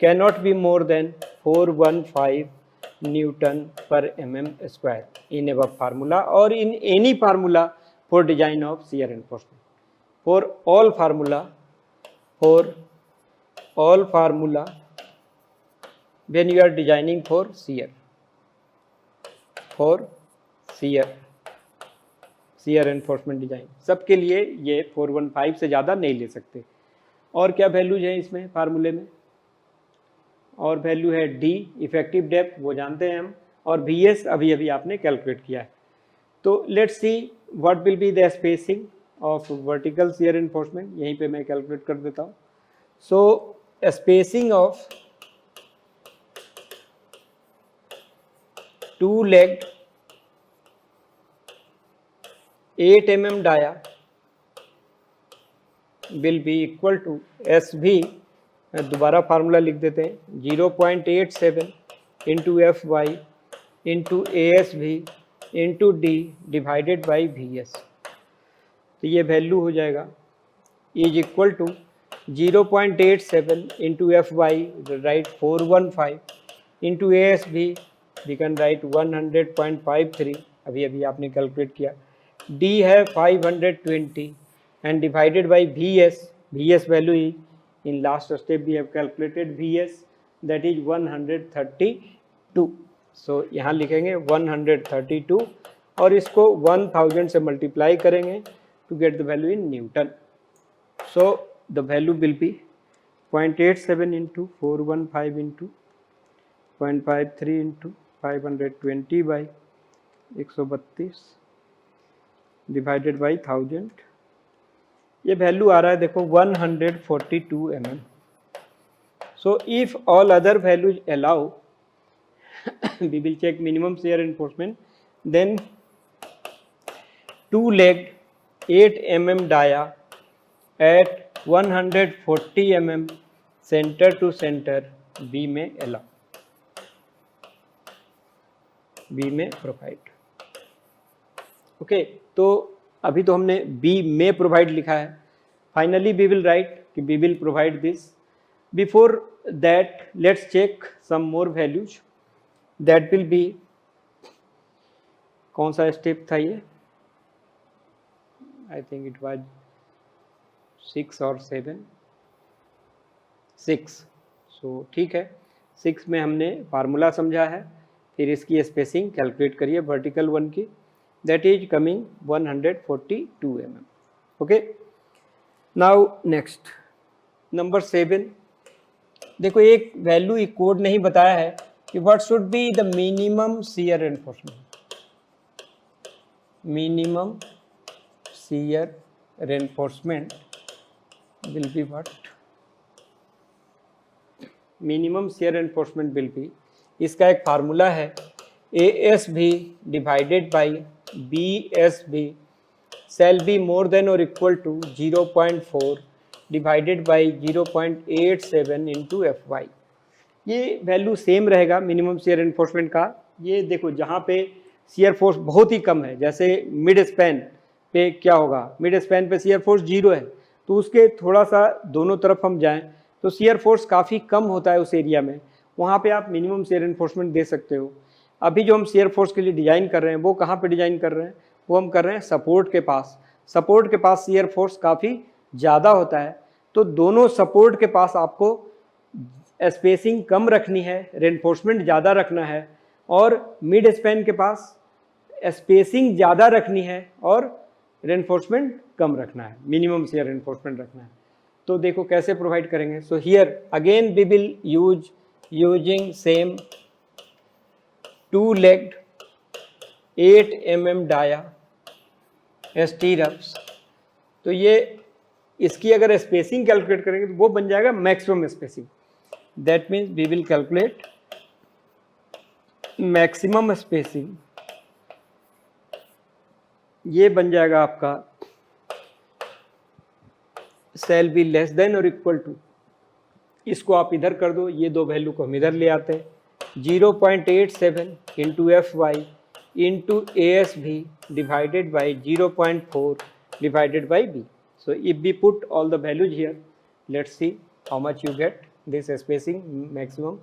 cannot be more than 415 Newton per mm square in above formula or in any formula for design of shear reinforcement. For all formula when you are designing for shear reinforcement design, सबके लिए ये 415 से ज़्यादा नहीं ले सकते. और क्या वैल्यूज हैं इसमें फार्मूले में? और वैल्यू है D इफेक्टिव डेप्थ, वो जानते हैं हम, और VS अभी अभी आपने कैलकुलेट किया है. तो let's see what will be the spacing of vertical shear enforcement. यहीं पे मैं कैलकुलेट कर देता हूँ. सो spacing of 2-legged 8 mm dia will be equal to SB. दोबारा फार्मूला लिख देते हैं. 0.87 into FY into ASB into D divided by VS. तो ये वैल्यू हो जाएगा is equal to 0.87 into FY write 415 into ASB we can write 100.53. अभी अभी आपने कैलकुलेट किया. D है 520 and divided by VS value is in last step we have calculated VS, that is 132. so यहाँ लिखेंगे 132 और इसको 1000 से मल्टीप्लाई करेंगे to get the value in Newton. So the value will be 0.87 into 415 into 0.53 into 520 by 132 divided by 1000 ये वैल्यू आ रहा है देखो 142 mm. So if all other values allow, we will check minimum shear reinforcement. Then 2-legged 8 mm dia at 140 mm center to center B में allow, B में प्रोवाइड. ओके, तो अभी तो हमने बी में प्रोवाइड लिखा है. फाइनली वी विल राइट कि we will provide this. Before that let's check some more values. That will be, कौन सा स्टेप था ये? आई थिंक इट वाज 6 और 7. 6. सो ठीक है, 6 में हमने फार्मूला समझा है, फिर इसकी स्पेसिंग कैलकुलेट करिए वर्टिकल वन की. That is coming 142 mm. Okay. Now next number 7. देखो एक वैल्यू एक कोड नहीं बताया है कि what should be the minimum shear reinforcement. Minimum shear reinforcement will be what? Minimum shear reinforcement will be, इसका एक फार्मूला है ASB divided by BSB shall be more than or equal to 0.4 divided by 0.87 into FY. ये वैल्यू सेम रहेगा मिनिमम शेयर एनफोर्समेंट का. ये देखो जहाँ पे शेयर फोर्स बहुत ही कम है, जैसे मिड स्पैन पे क्या होगा, मिड स्पैन पे शेयर फोर्स 0 है, तो उसके थोड़ा सा दोनों तरफ हम जाएं तो शेयर फोर्स काफ़ी कम होता है उस एरिया में, वहाँ पे आप मिनिमम शेयर एनफोर्समेंट दे सकते हो. अभी जो हम शेयर फोर्स के लिए डिज़ाइन कर रहे हैं वो कहाँ पे डिज़ाइन कर रहे हैं, वो हम कर रहे हैं सपोर्ट के पास. सपोर्ट के पास शेयर फोर्स काफ़ी ज़्यादा होता है, तो दोनों सपोर्ट के पास आपको स्पेसिंग कम रखनी है, रेनफोर्समेंट ज़्यादा रखना है, और मिड स्पैन के पास स्पेसिंग ज़्यादा रखनी है और रेनफोर्समेंट कम रखना है, मिनिमम शेयर रेनफोर्समेंट रखना है. तो देखो कैसे प्रोवाइड करेंगे. So here again we will using same 2-legged 8 mm dia stirrups. तो ये इसकी अगर स्पेसिंग कैलकुलेट करेंगे तो वो बन जाएगा maximum spacing. That means we will calculate maximum spacing. ये बन जाएगा आपका शैल बी लेस देन और इक्वल टू, इसको आप इधर कर दो, ये दो वैल्यू को हम इधर ले आते हैं, 0.87 into FY into ASB divided by 0.4 divided by B. So if we put all the values here, let's see how much you get this spacing maximum.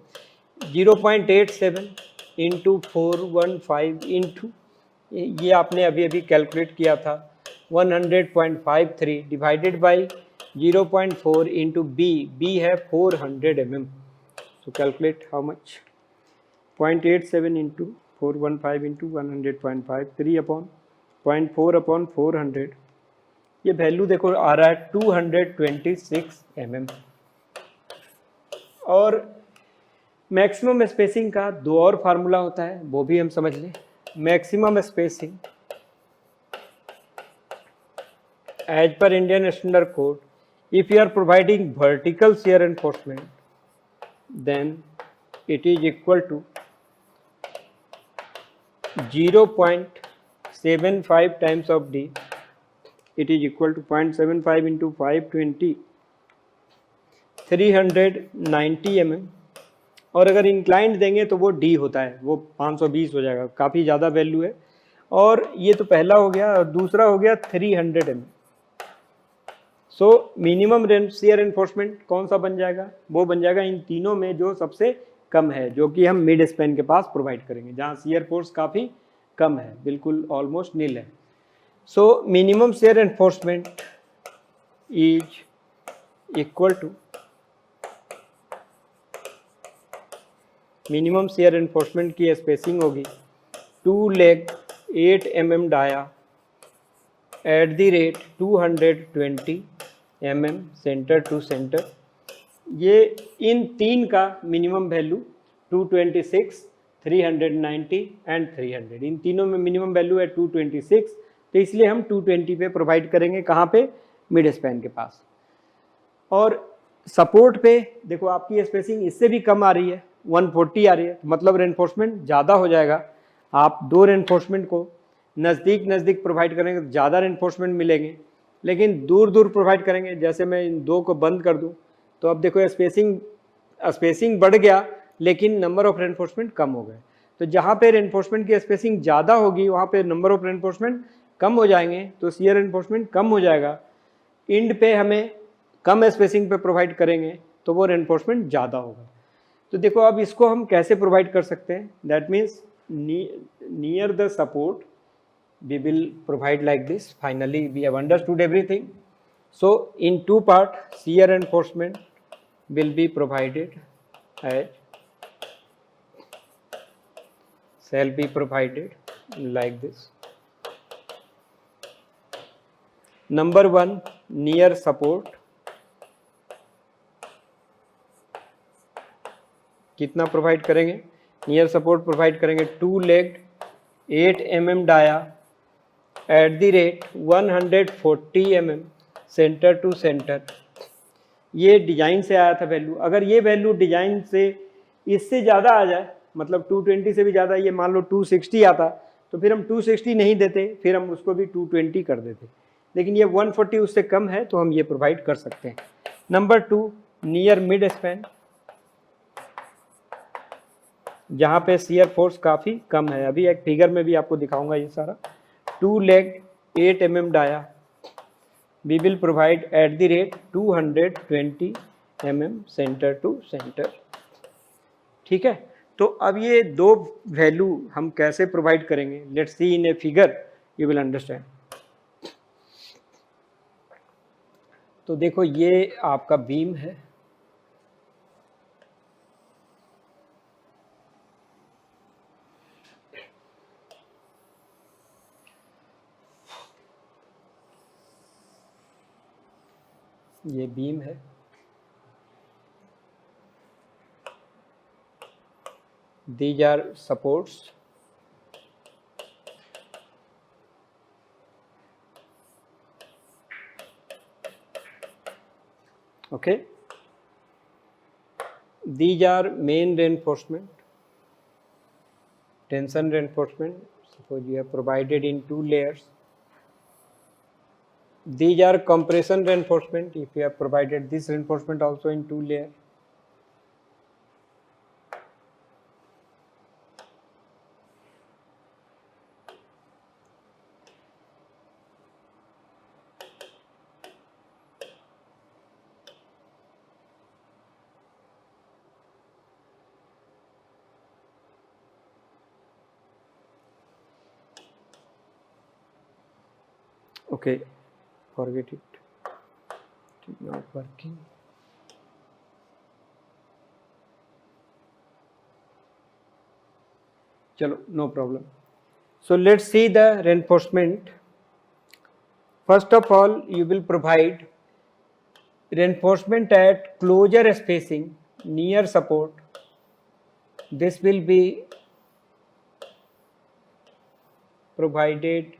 0.87 into 415 into, ये आपने अभी अभी कैलकुलेट किया था, 100.53 divided by 0.4 into B. B है 400 mm. So calculate how much. 0.87 into 415 into 100.5, 3 upon 0.4 upon 400. ये वैल्यू देखो आ रहा है 226 mm. और मैक्सिमम स्पेसिंग का दो और फार्मूला होता है, वो भी हम समझ लें. Maximum spacing as per Indian standard code, if you are providing vertical shear reinforcement, then it is equal to 0.75 times of D. It is equal to 0.75 into 520, 390 mm. और अगर इंक्लाइंड देंगे तो वो D होता है, वो 520 हो जाएगा, काफ़ी ज़्यादा वैल्यू है. और ये तो पहला हो गया, और दूसरा हो गया 300 mm. सो मिनिमम शेयर एनफोर्समेंट कौन सा बन जाएगा, वो बन जाएगा इन तीनों में जो सबसे कम है, जो कि हम मिड स्पैन के पास प्रोवाइड करेंगे, जहाँ शेयर फोर्स काफ़ी कम है, बिल्कुल ऑलमोस्ट नील है. So minimum shear reinforcement is equal to, minimum shear reinforcement की स्पेसिंग होगी 2-legged 8 mm dia at the rate 220 mm centre to centre. ये इन तीन का मिनिमम वैल्यू 226, 390 एंड 300, इन तीनों में मिनिमम वैल्यू है 226, तो इसलिए हम 220 पे प्रोवाइड करेंगे. कहाँ पे, मिड स्पैन के पास। और सपोर्ट पे देखो आपकी स्पेसिंग इससे भी कम आ रही है, 140 आ रही है, मतलब रेनफोर्समेंट ज़्यादा हो जाएगा। आप दो रेनफोर्समेंट को नज़दीक नज़दीक प्रोवाइड करेंगे तो ज़्यादा रेनफोर्समेंट मिलेंगे, लेकिन दूर दूर प्रोवाइड करेंगे, जैसे मैं इन दो को बंद कर दूं तो अब देखो स्पेसिंग बढ़ गया लेकिन नंबर ऑफ रेनफोर्समेंट कम हो गए। तो जहाँ पे रेनफोर्समेंट की स्पेसिंग ज़्यादा होगी वहाँ पे नंबर ऑफ रेनफोर्समेंट कम हो जाएंगे, तो शियर रेनफोर्समेंट कम हो जाएगा। इंड पे हमें कम स्पेसिंग पे प्रोवाइड करेंगे तो वो रेनफोर्समेंट ज़्यादा होगा। तो देखो अब इसको हम कैसे प्रोवाइड कर सकते हैं, that means near the support we will provide like this. Finally we have understood everything. So in two part, shear reinforcement will be provided shall be provided like this. Number one, near support कितना प्रोवाइड करेंगे, नियर सपोर्ट प्रोवाइड करेंगे 2 legged 8 mm dia at the rate 140 mm centre to centre. ये डिजाइन से आया था वैल्यू, अगर ये वैल्यू डिजाइन से इससे ज़्यादा आ जाए, मतलब 220 से भी ज़्यादा, ये मान लो 260 आता तो फिर हम 260 नहीं देते, फिर हम उसको भी 220 कर देते, लेकिन ये 140 उससे कम है तो हम ये प्रोवाइड कर सकते हैं। नंबर 2, नियर मिड स्पैन, जहाँ पे शियर फोर्स काफ़ी कम है, अभी एक फिगर में भी आपको दिखाऊंगा ये सारा। 2 legged 8 mm dia we will provide at the rate 220 mm centre to centre. ठीक है, तो अब ये दो वैल्यू हम कैसे प्रोवाइड करेंगे, let's see in a figure, you will understand. तो देखो ये आपका बीम है, ये बीम है, these are supports, okay, these are main reinforcement, tension reinforcement, suppose you have provided in 2 layers. These are compression reinforcement, if you have provided this reinforcement also in 2 layers. Okay, forget it, it is not working. Chalo, no problem. So let's see the reinforcement. First of all, you will provide reinforcement at closure spacing near support. This will be provided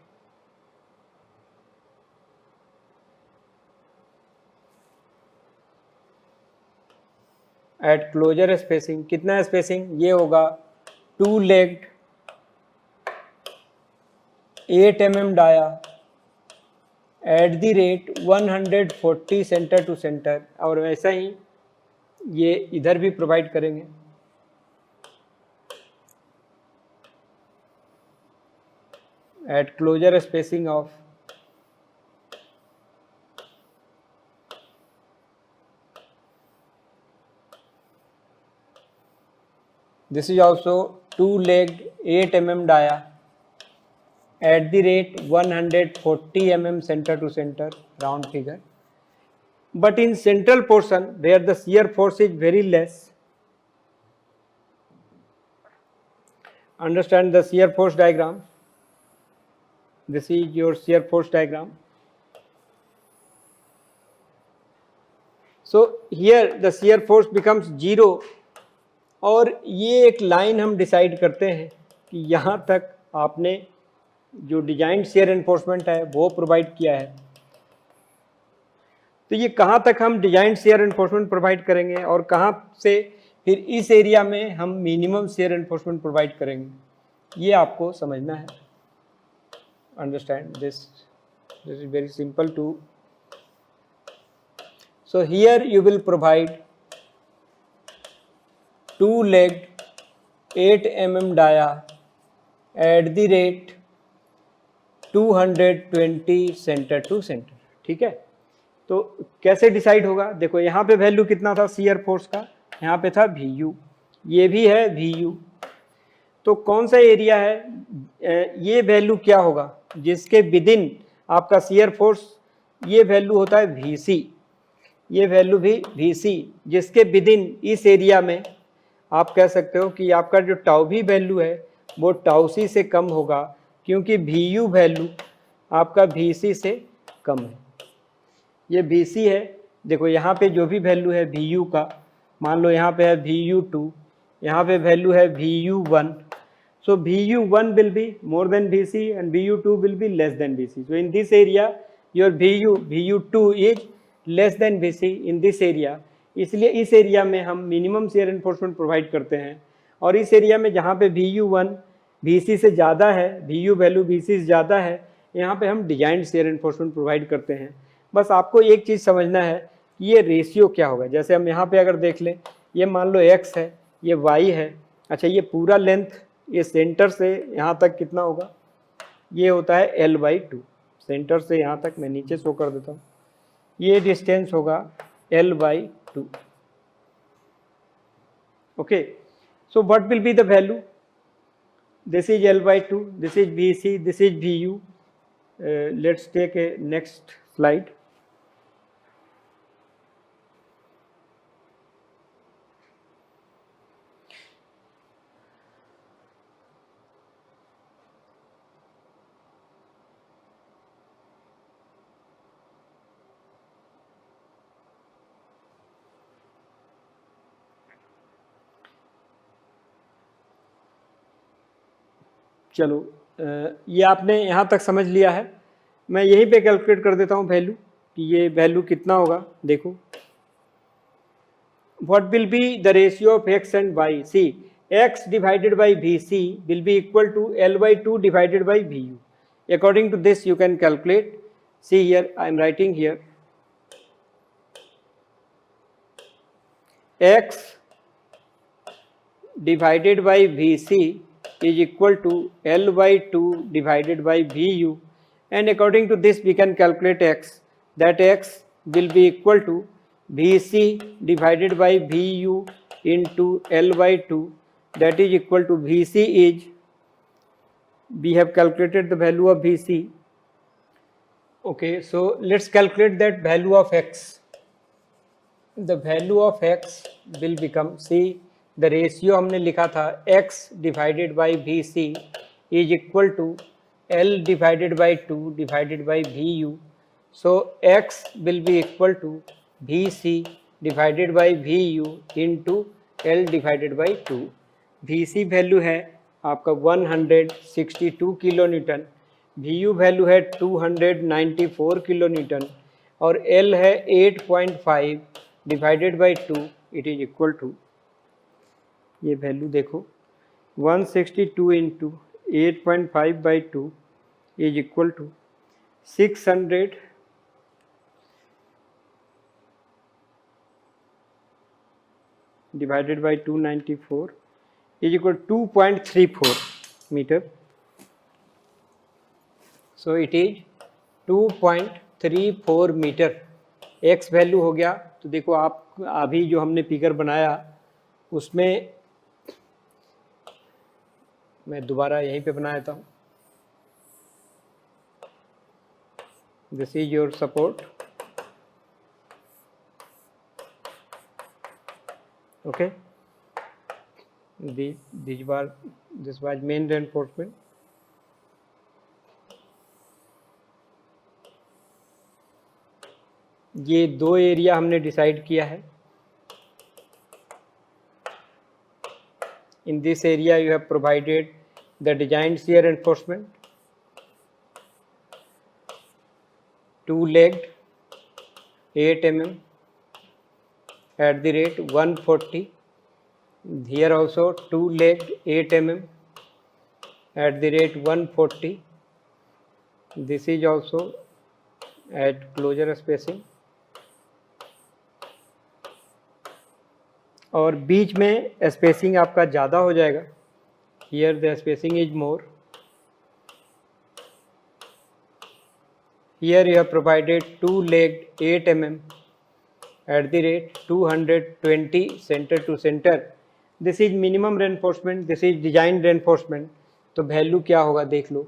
at closure spacing. कितना spacing, ये होगा 2 legged 8 mm dia at the rate 140 centre to centre, और वैसा ही ये इधर भी प्रोवाइड करेंगे। At closer spacing of this is also 2 legged 8 mm dia at the rate 140 mm center to center, round figure. But in central portion where the shear force is very less, understand the shear force diagram. This is your shear force diagram. So here the shear force becomes 0, और ये एक लाइन हम डिसाइड करते हैं कि यहाँ तक आपने जो डिजाइन शेयर एनफोर्समेंट है वो प्रोवाइड किया है, तो ये कहाँ तक हम डिजाइन शेयर एनफोर्समेंट प्रोवाइड करेंगे और कहाँ से फिर इस एरिया में हम मिनिमम शेयर एनफोर्समेंट प्रोवाइड करेंगे, ये आपको समझना है. Understand this is very simple too. So here you will provide 2-legged 8 mm dia at the rate 220 centre to centre. ठीक है, तो कैसे डिसाइड होगा? देखो यहाँ पे वैल्यू कितना था शियर फोर्स का, यहाँ पे था VU, ये भी है VU. तो कौन सा एरिया है, ये वैल्यू क्या होगा जिसके विदिन आपका शियर फोर्स, ये वैल्यू होता है VC, ये वैल्यू भी VC, जिसके विदिन इस एरिया में आप कह सकते हो कि आपका जो टाउ भी वैल्यू है वो टाउ सी से कम होगा, क्योंकि VU वैल्यू आपका VC से कम है. ये VC है. देखो यहाँ पे जो भी वैल्यू है VU का, मान लो यहाँ पे है VU2, यहाँ पे वैल्यू है VU1. So VU1 will be more than VC and VU2 will be less than VC. So in this area your VU2 is less than VC in this area. इसलिए इस एरिया में हम मिनिमम शेयर एनफोर्समेंट प्रोवाइड करते हैं, और इस एरिया में जहाँ पे VU1 VC से ज़्यादा है, VU वैल्यू VC से ज़्यादा है, यहाँ पे हम डिजाइन शेयर एनफोर्समेंट प्रोवाइड करते हैं. बस आपको एक चीज़ समझना है कि ये रेशियो क्या होगा. जैसे हम यहाँ पे अगर देख लें, ये मान लो X है, ये Y है. अच्छा, ये पूरा लेंथ, ये सेंटर से यहाँ तक कितना होगा, ये होता है L/2. सेंटर से यहाँ तक मैं नीचे शो कर देता हूँ, ये डिस्टेंस होगा L/2. Okay, so what will be the value? This is L/2, this is VC, this is VU. Let's take a next slide. चलो, ये आपने यहाँ तक समझ लिया है. मैं यहीं पे कैलकुलेट कर देता हूँ वैल्यू कि ये वैल्यू कितना होगा. देखो, what will be the ratio of X and Y. See, X divided by VC will be equal to L/2 divided by VU. According to this you can calculate. See here, I am writing here X divided by VC is equal to L/2 divided by VU, and according to this we can calculate X, that X will be equal to VC divided by VU into L/2, that is equal to VC is, we have calculated the value of VC. Okay, so let's calculate that value of X. The value of X will become, see, the ratio हमने लिखा था X divided by VC is equal to L divided by 2 divided by VU. So X will be equal to VC divided by VU into L divided by 2. VC value है आपका 162 किलो न्यूटन, VU वैल्यू है 294 किलो न्यूटन, और L है 8.5 divided by 2. It is equal to, ये वैल्यू देखो, 162 into 8.5 by 2 is equal to 600 divided by 294 is equal 2.34 metre. So it is 2.34 metre. X value हो गया. तो देखो, आप अभी जो हमने फिगर बनाया उसमें मैं दोबारा यहीं पे बना देता हूँ. This is your support. Okay, this was main reinforcement. ये दो एरिया हमने डिसाइड किया है. In this area you have provided the designed shear reinforcement, 2-legged 8 mm at the rate 140. Here also 2 legged 8 mm at the rate 140. This is also at closure spacing. और बीच में स्पेसिंग आपका ज़्यादा हो जाएगा. Here the spacing is more. Here you have provided 2-legged 8 mm at the rate 220 center to center. This is minimum reinforcement, this is design reinforcement. तो वैल्यू क्या होगा देख लो.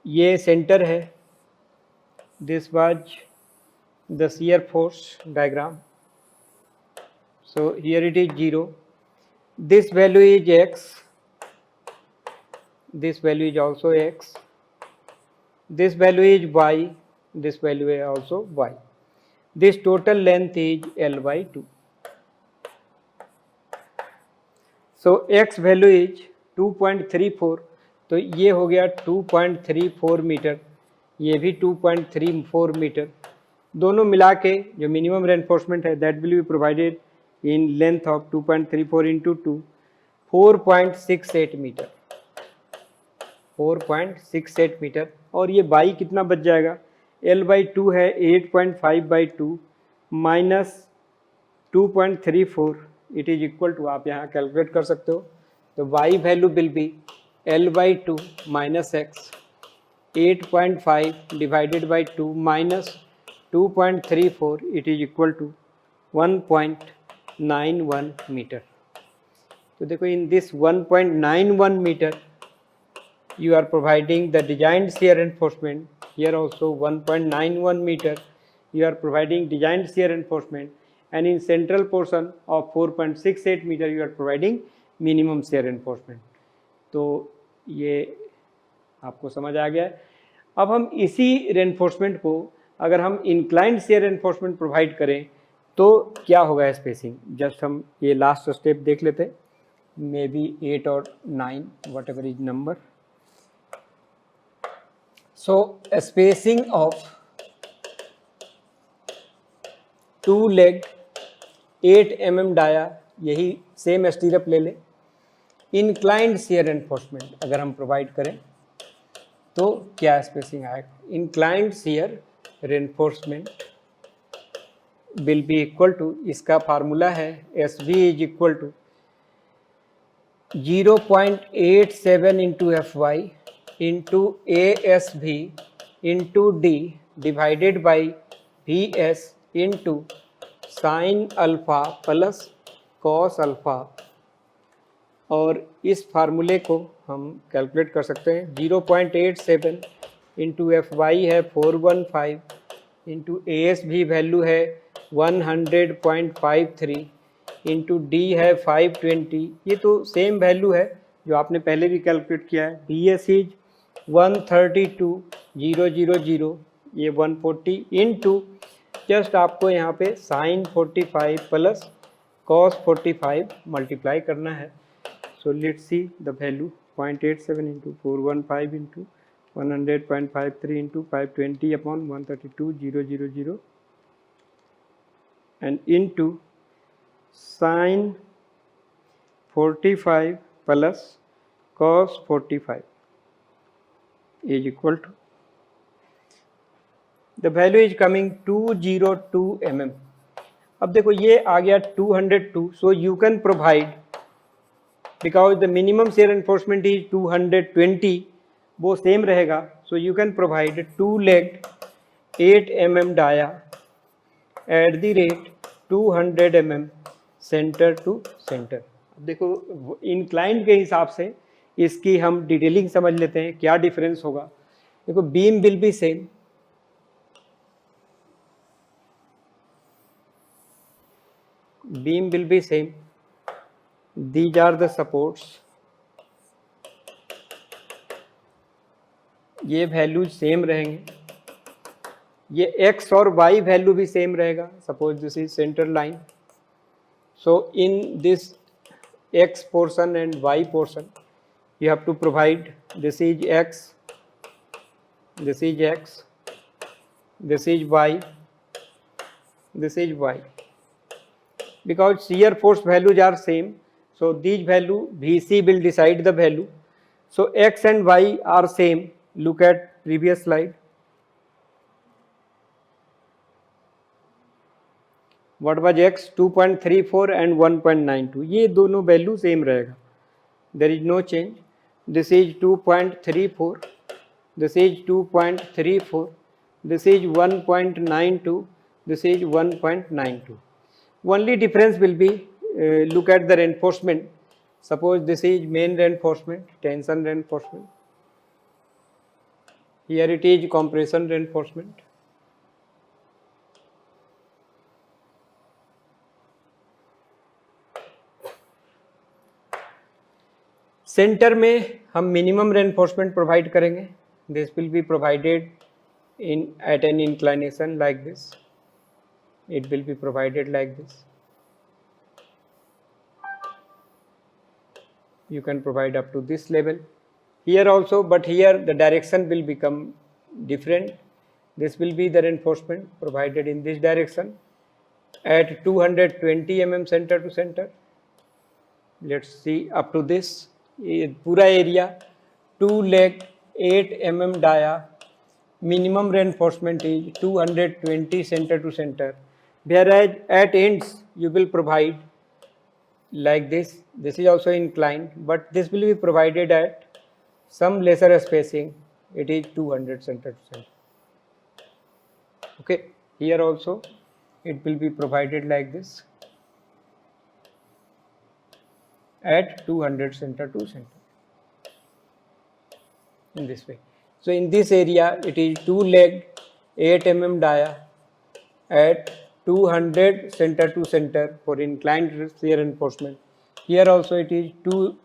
ये सेंटर है. This was the shear force diagram. So here it is 0. This value is x. This value is also x. This value is y. This value is also y. This total length is L by 2. So x value is 2.34. तो ये हो गया 2.34 मीटर, ये भी 2.34 मीटर. दोनों मिला के जो मिनिमम रेनफोर्समेंट है that will be provided in length of 2.34 into 2, 4.68 metre. 4.68 metre. और ये बाई कितना बच जाएगा. L बाई 2 है 8.5 by 2 minus 2.34. It is equal to, आप यहाँ कैलकुलेट कर सकते हो. तो y value will be L by 2 minus X 8.5 divided by 2 minus 2.34. It is equal to 1.91 metre. तो देखो in this 1.91 metre you are providing the designed shear reinforcement. Here also 1.91 meter you are providing designed shear reinforcement, and in central portion of 4.68 meter you are providing minimum shear reinforcement. तो ये आपको समझ आ गया है. अब हम इसी reinforcement को अगर हम inclined shear reinforcement प्रोवाइड करें तो क्या होगा स्पेसिंग. जस्ट हम ये लास्ट स्टेप देख लेते हैं. मे बी 8 और 9 whatever is number. So spacing of 2-legged 8 mm dia, यही सेम स्टीरअप ले ले. इंक्लाइंड shear reinforcement अगर हम प्रोवाइड करें तो क्या स्पेसिंग आएगा. Inclined shear reinforcement will be equal to, इसका फार्मूला है SV is equal to 0.87 into FY into ASV into D divided by VS into sine alpha plus cos alpha. और इस फार्मूले को हम कैलकुलेट कर सकते हैं. 0.87 इंटू FY है 415 इंटू ASV वैल्यू है 100.53 इंटू D है 520. ये तो सेम वैल्यू है जो आपने पहले भी कैलकुलेट किया है. VS इज 132,000, ये 140 इंटू जस्ट आपको यहाँ पे साइन 45 प्लस कॉस 45 मल्टीप्लाई करना है. So let's see the value. 0.87 into 415 into 100.53 into 520 upon 132,000 and into sine 45 plus cos 45 is equal to, the value is coming 202 mm. अब देखो ये आ गया 202. so you can provide, because the minimum shear reinforcement is 220, वो सेम रहेगा. so you can provide 2-legged 8 mm dia at the rate 200 mm centre to centre. देखो इंक्लाइंड के हिसाब से इसकी हम डिटेलिंग समझ लेते हैं क्या डिफरेंस होगा. देखो beam will be same. Beam will be same. These are the supports. ये वैल्यू सेम रहेंगे. ये x और y वैल्यू भी सेम रहेगा. Suppose this is centre line. So in this x portion and y portion you have to provide, this is x, this is x, this is y, this is y. Because shear force values are same, so these value Vc will decide the value. So x and y are same. Look at previous slide. What was x? 2.34 and 1.92. ये दोनों वैल्यू सेम रहेगा. There is no change. This is 2.34. This is 2.34. This is 1.92. This is 1.92. Only difference will be look at the reinforcement. Suppose this is main reinforcement, tension reinforcement. Here it is compression reinforcement. Centre में हम मिनिमम रेनफोर्समेंट प्रोवाइड करेंगे. This will be provided in at an inclination like this. It will be provided like this. You can provide up to this level. Here also, but here the direction will become different. This will be the reinforcement provided in this direction at 220 mm center to center. Let's see up to this. पूरा area 2 leg 8 mm dia. Minimum reinforcement is 220 center to center. Whereas at ends you will provide like this. This is also inclined, but this will be provided at some lesser spacing. It is 200 center to center. Okay, here also it will be provided like this at 200 center to center in this way. So in this area it is 2 leg 8 mm dia at 200 center to center for inclined shear reinforcement. Here also it is 2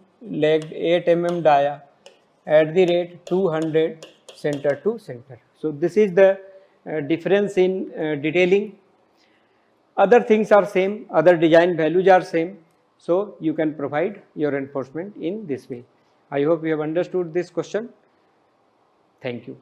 legged 8 mm dia at the rate 200 center to center. So this is the difference in detailing. Other things are same, other design values are same, so you can provide your reinforcement in this way. I hope you have understood this question. Thank you.